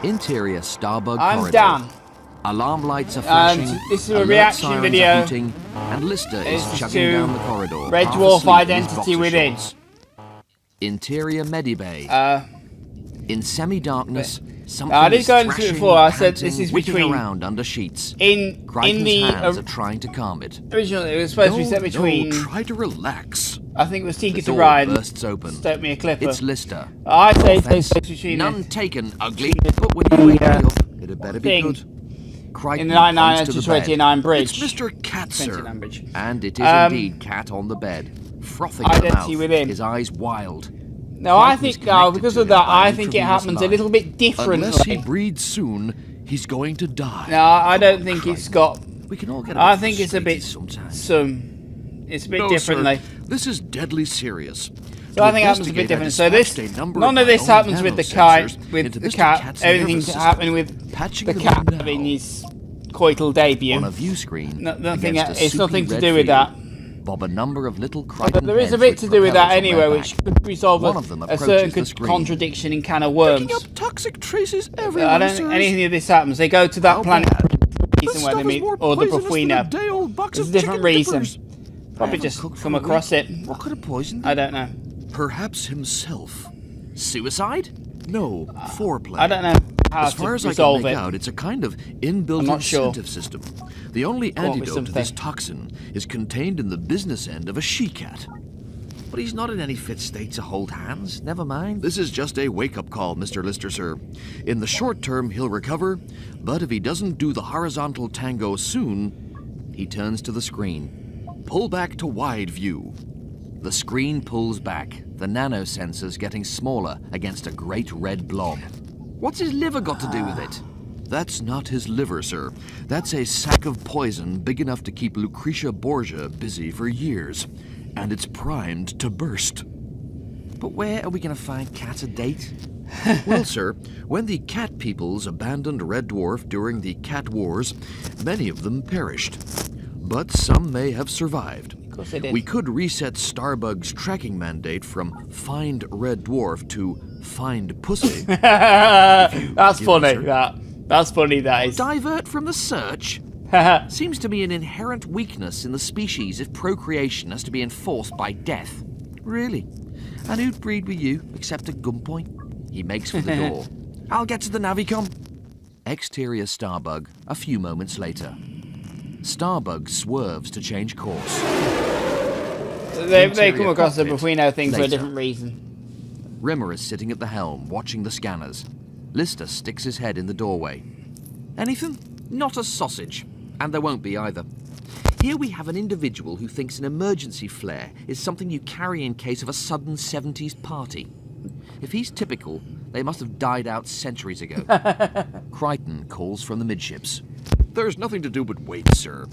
Interior Starbug I'm corridor. Dan. Alarm lights are flashing. This is a alert reaction sirens video. are hooting, and Lister is This is chugging to down the corridor. Red half Dwarf asleep in his Identity boxer Within. shorts. Interior Medibay. In semi-darkness, something I did is go into it thrashing, before. I said panting, this is whipping between around under sheets. in Crichton's the hands are trying to calm it. originally it was supposed to be set between. No, try to relax. I think it was Tinker The to door Ride. bursts open. Stoke me a clipper. It's Lister. I say it's Offense, supposed between none taken, ugly. But when you wake me up, it'd better be thing. good. Crichton In the 99 points to to the bed. 29 bridge. It's Mr. Cat, sir. 29 bridge. And it is indeed Cat on the bed, frothing at the Identity mouth, Within. his eyes wild. No, I Crichton's think connected because to of him that, by I think it intravenous happens a line. little bit differently. Unless he breathes soon, he's going to die. No, I don't think it's got. We can all get I think it's a bit sometimes. It's a bit No, differently. sir, this is deadly serious. So I think it happens a bit different. So this, none of this happens with the kite, with the cat. Everything's happening with the cat having his coital debut. On a view screen, Nothing. against a It's nothing soupy to do red with that. field, bob a number of little But Crichton there is a heads bit to do with that propellers on anyway, their which back. could resolve One of them a approaches the certain screen. contradiction in Can of Worms. Picking up toxic traces everywhere. I don't think anything of this happens. They go to that How planet bad? reason where they meet, or the Bufuino. There's a different reason. Probably just come across it. What could have poisoned I don't know. Perhaps himself. Suicide? No, foreplay. I don't know how As far to as I can resolve make it. out, it's a kind of inbuilt I'm not sure. incentive system. The only Come up with antidote to this something. toxin is contained in the business end of a she-cat. But he's not in any fit state to hold hands. Never mind. This is just a wake-up call, Mr. Lister, sir. In the short term, he'll recover, but if he doesn't do the horizontal tango soon, he turns to the screen. Pull back to wide view. The screen pulls back, the nanosensors getting smaller against a great red blob. What's his liver got to do with it? That's not his liver, sir. That's a sack of poison big enough to keep Lucretia Borgia busy for years. And it's primed to burst. But where are we going to find Cat a date? Well, sir, when the cat peoples abandoned Red Dwarf during the Cat Wars, many of them perished. But some may have survived. Of course they did. We could reset Starbug's tracking mandate from Find Red Dwarf to Find Pussy. That's Give funny. me, sir. That's funny. That is. Divert from the search? Seems to be an inherent weakness in the species if procreation has to be enforced by death. Really? And who'd breed with you, except at gunpoint? He makes for the door. I'll get to the Navicom. Exterior Starbug, a few moments later. Starbug swerves to change course. They come across the cockpit. Bufuino thing for a Later. different reason. Rimmer is sitting at the helm, watching the scanners. Lister sticks his head in the doorway. Anything? Not a sausage. And there won't be either. Here we have an individual who thinks an emergency flare is something you carry in case of a sudden 70s party. If he's typical, they must have died out centuries ago. Crichton calls from the midships. There's nothing to do but wait, sir.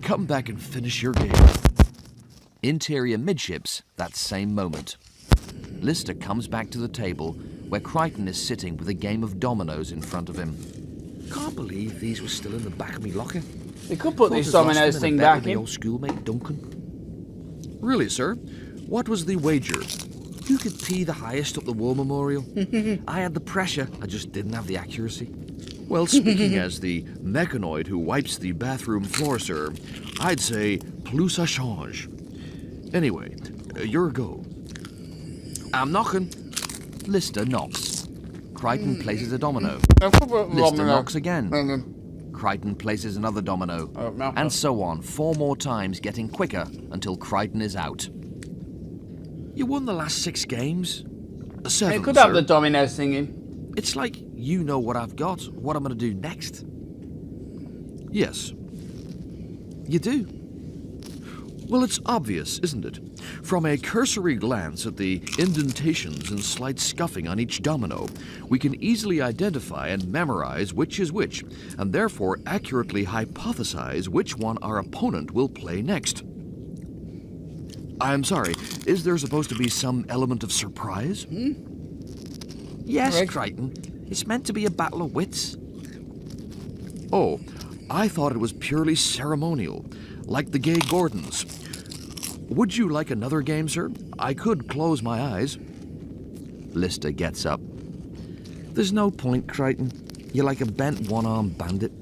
Come back and finish your game. Interior midships, that same moment. Lister comes back to the table where Crichton is sitting with a game of dominoes in front of him. Can't believe these were still in the back of me locker. They could put this Thought I'd lost dominoes them in thing a bet back with the in. old schoolmate Duncan. Really, sir? What was the wager? Who could pee the highest up the war memorial? I had the pressure, I just didn't have the accuracy. Well, speaking as the mechanoid who wipes the bathroom floor, sir, I'd say plus à change. Anyway, your go. I'm knocking. Lister knocks. Crichton places a domino. Lister knocks again. Crichton places another domino. And so on, 4 more times, getting quicker until Crichton is out. You won the last 6 games. 7, It could sir. have the dominoes thing in. It's like you know what I've got, what I'm going to do next. Yes. You do. Well, it's obvious, isn't it? From a cursory glance at the indentations and slight scuffing on each domino, we can easily identify and memorize which is which, and therefore accurately hypothesize which one our opponent will play next. I'm sorry, is there supposed to be some element of surprise? Yes, Correct. Crichton. It's meant to be a battle of wits. Oh, I thought it was purely ceremonial, like the gay Gordons. Would you like another game, sir? I could close my eyes. Lister gets up. There's no point, Crichton. You're like a bent one-armed bandit.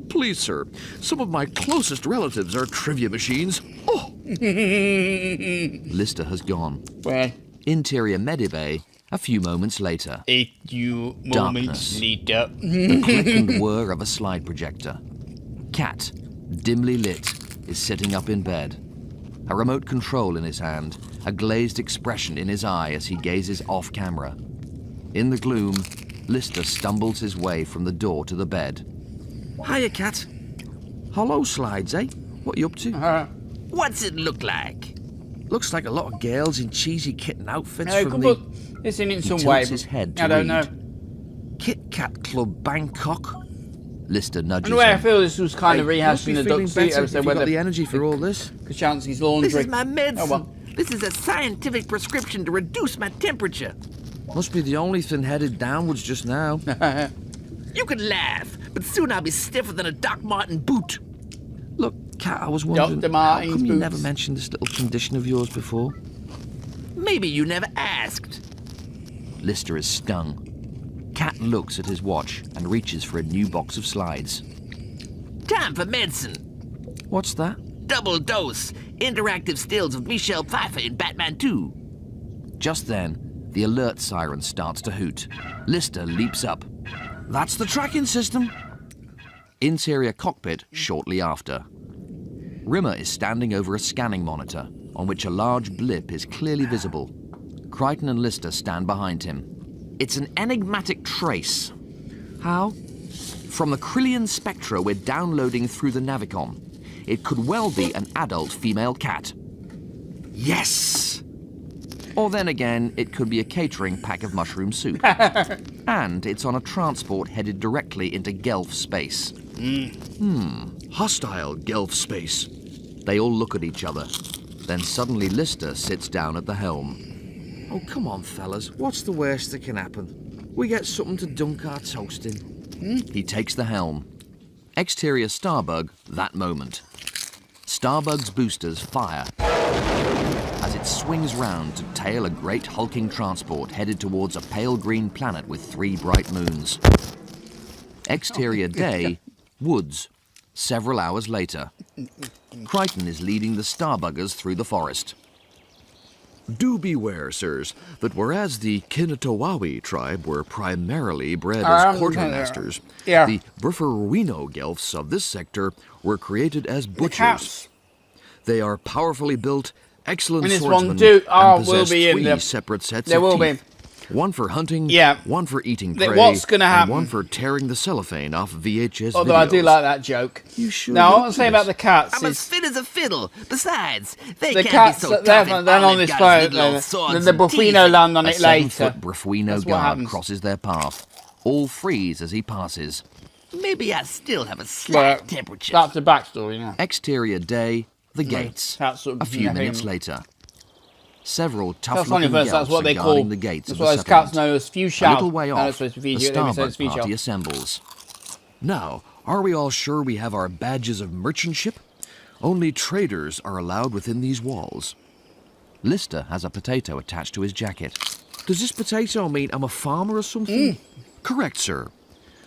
Please, sir, some of my closest relatives are trivia machines. Oh! Lister has gone. Where? Interior Medibay, a few moments later. A few moments later. The click and whir of a slide projector. Cat, dimly lit, is sitting up in bed. A remote control in his hand, a glazed expression in his eye as he gazes off-camera. In the gloom, Lister stumbles his way from the door to the bed. Hiya, Cat. Hollow slides, eh? What you up to? What's it look like? Looks like a lot of girls in cheesy kitten outfits No, from could put this in some way. His head to I don't read. know. Kit Kat Club Bangkok. Lister nudges Anyway, I him. feel this was kind of Hey, rehashing the Duck Seat better if episode you where got the energy for all this. Kachansky's laundry. This is my medicine. Oh, well. This is a scientific prescription to reduce my temperature. Must be the only thing headed downwards just now. You can laugh, but soon I'll be stiffer than a Doc Marten boot. Look, Kat, I was wondering, Dr. how Martin's come you boots. never mentioned this little condition of yours before? Maybe you never asked. Lister is stung. Kat looks at his watch and reaches for a new box of slides. Time for medicine. What's that? Double dose. Interactive stills with Michelle Pfeiffer in Batman 2. Just then, the alert siren starts to hoot. Lister leaps up. That's the tracking system. Interior cockpit shortly after. Rimmer is standing over a scanning monitor on which a large blip is clearly visible. Crichton and Lister stand behind him. It's an enigmatic trace. How? From the Krillian spectra we're downloading through the Navicom. It could well be an adult female cat. Yes! Or then again, it could be a catering pack of mushroom soup. And it's on a transport headed directly into Gelf space. Hostile Gelf space. They all look at each other. Then suddenly Lister sits down at the helm. Oh, come on, fellas. What's the worst that can happen? We get something to dunk our toast in. He takes the helm. Exterior Starbug, that moment. Starbug's boosters fire as it swings round to tail a great hulking transport headed towards a pale green planet with 3 bright moons. Exterior day, woods. Several hours later. Crichton is leading the Starbuggers through the forest. Do beware, sirs, that whereas the Kinatawawi tribe were primarily bred as quartermasters, the Brufferwino Gelfs of this sector were created as butchers. They are powerfully built, excellent swordsmen, and possess 3 separate sets of teeth. One for hunting, one for eating prey, what's gonna happen? and one for tearing the cellophane off VHS Although videos. I do like that joke. You should. Now, what I'm saying about the cats I'm is as fit as a fiddle. Besides, they the can't cats be so they're tough if on all this they've got is boat. little old swords The and Buffino teeth. land on A it later. 7-foot Brufino That's what guard happens. crosses their path. All freeze as he passes. Maybe I still have a slight temperature. That's the backstory, yeah. Exterior day, the gates. That's A few minutes later. Several That's funny tough-looking verse, that's Gelfs what are they call. guarding the gates That's of the why those cats settlement. know as few A shout. little way off, the Starbug party assembles. Now, are we all sure we have our badges of merchantship? Only traders are allowed within these walls. Lister has a potato attached to his jacket. Does this potato mean I'm a farmer or something? Correct, sir.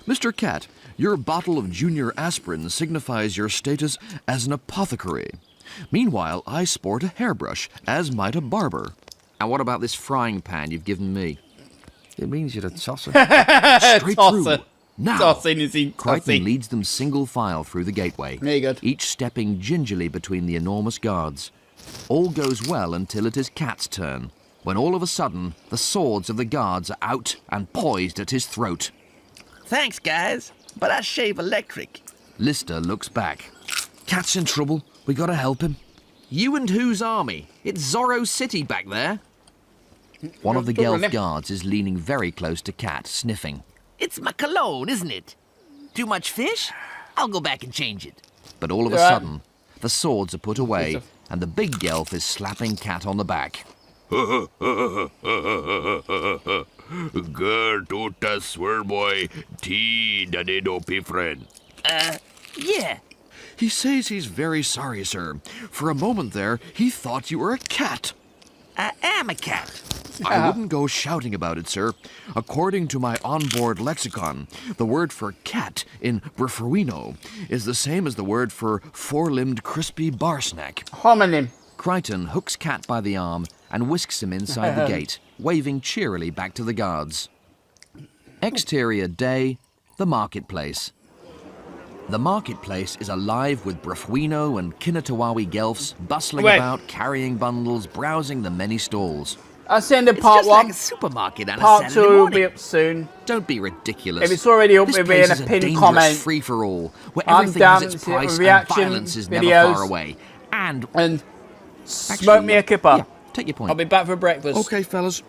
Mr. Cat, your bottle of junior aspirin signifies your status as an apothecary. Meanwhile, I sport a hairbrush, as might a barber. And what about this frying pan you've given me? It means you're a tosser. Straight through. Now, Tossing is he Crichton leads them single file through the gateway, Very good. each stepping gingerly between the enormous guards. All goes well until it is Cat's turn, when all of a sudden, the swords of the guards are out and poised at his throat. Thanks, guys, but I shave electric. Lister looks back. Cat's in trouble. We gotta help him. You and whose army? It's Zorro City back there. One of the Gelf guards is leaning very close to Cat, sniffing. It's my cologne, isn't it? Too much fish? I'll go back and change it. But all of a sudden, the swords are put away, and the big Gelf is slapping Cat on the back. Gertuta swerboy, tea dadedo pifren. Yeah. He says he's very sorry, sir. For a moment there, he thought you were a cat. I am a cat. I wouldn't go shouting about it, sir. According to my onboard lexicon, the word for cat in Brufferino is the same as the word for four-limbed crispy bar snack. Homonym. Crichton hooks Cat by the arm and whisks him inside the gate, waving cheerily back to the guards. Exterior day, the marketplace. The marketplace is alive with Bruffuino and Kinatawawi Guelphs bustling about, carrying bundles, browsing the many stalls. I'll send a It's part just 1. like a supermarket on Part a 2 Saturday will morning. be up soon. Don't be ridiculous. If it's already up, This it'll be in place a is pinned dangerous comment. free-for-all, where I'm everything has its down to price and reaction violence is never videos. far away. And And smoke me a kipper. yeah, take your point. I'll be back for breakfast. Okay, fellas,